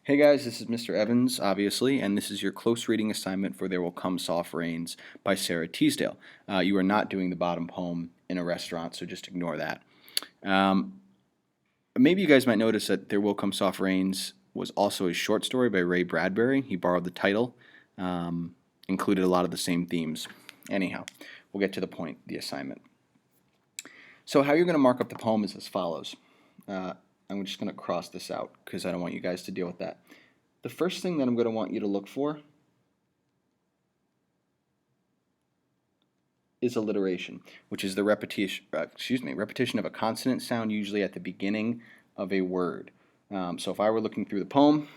Hey guys, this is Mr. Evans, obviously, and this is your close reading assignment for There Will Come Soft Rains by Sarah Teasdale. You are not doing the bottom poem in a restaurant, so just ignore that. Maybe you guys might notice that There Will Come Soft Rains was also a short story by Ray Bradbury. He borrowed the title, included a lot of the same themes. Anyhow, we'll get to the point, the assignment. So how you're going to mark up the poem is as follows. I'm just going to cross this out because I don't want you guys to deal with that. The first thing that I'm going to want you to look for is alliteration, which is the repetition of a consonant sound, usually at the beginning of a word. So if I were looking through the poem,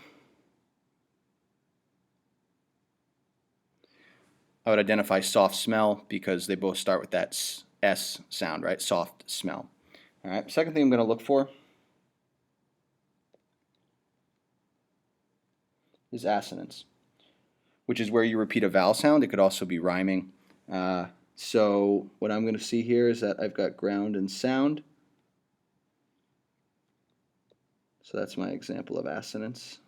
I would identify soft smell because they both start with that S sound, right? Soft smell. All right. Second thing I'm going to look for is assonance, which is where you repeat a vowel sound. It could also be rhyming. So what I'm going to see here is that I've got ground and sound. So that's my example of assonance.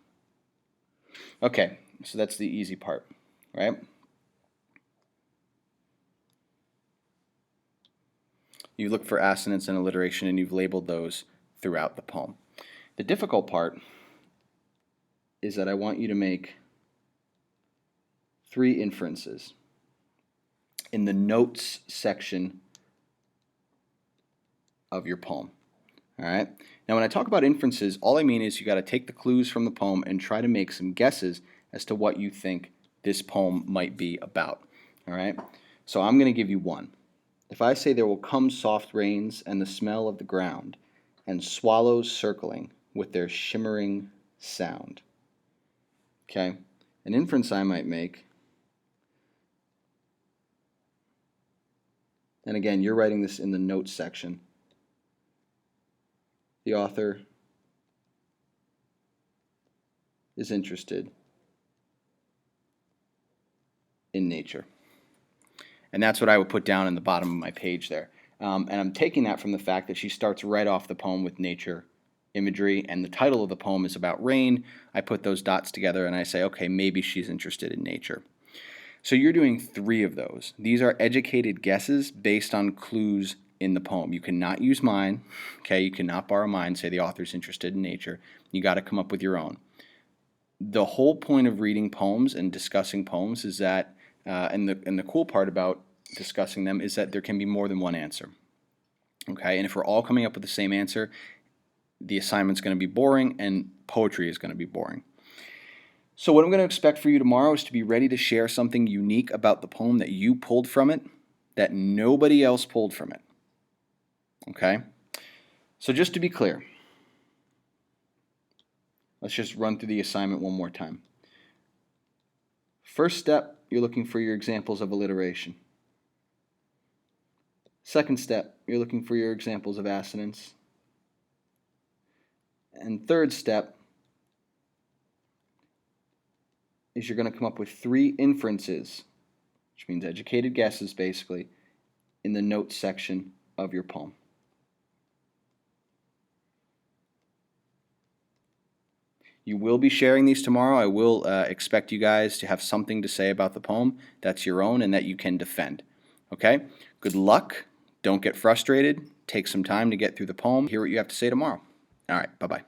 Okay, so that's the easy part, right? You look for assonance and alliteration, and you've labeled those throughout the poem. The difficult part is that I want you to make 3 inferences in the notes section of your poem. All right. Now, when I talk about inferences, all I mean is you got to take the clues from the poem and try to make some guesses as to what you think this poem might be about. All right. So I'm going to give you one. If I say there will come soft rains and the smell of the ground and swallows circling with their shimmering sound. Okay. An inference I might make, and again, you're writing this in the notes section. The author is interested in nature. And that's what I would put down in the bottom of my page there. And I'm taking that from the fact that she starts right off the poem with nature imagery, and the title of the poem is about rain. I put those dots together and I say, okay, maybe she's interested in nature. So you're doing 3 of those. These are educated guesses based on clues in the poem. You cannot use mine, okay? You cannot borrow mine, say the author's interested in nature. You got to come up with your own. The whole point of reading poems and discussing poems is that, and the cool part about discussing them is that there can be more than one answer, okay? And if we're all coming up with the same answer, the assignment's going to be boring and poetry is going to be boring. So what I'm going to expect for you tomorrow is to be ready to share something unique about the poem that you pulled from it that nobody else pulled from it. Okay? So just to be clear, let's just run through the assignment one more time. First step, you're looking for your examples of alliteration. Second step, you're looking for your examples of assonance. And third step is you're going to come up with 3 inferences, which means educated guesses basically, in the notes section of your poem. You will be sharing these tomorrow. I will expect you guys to have something to say about the poem that's your own and that you can defend. Okay? Good luck. Don't get frustrated. Take some time to get through the poem. Hear what you have to say tomorrow. All right. Bye-bye.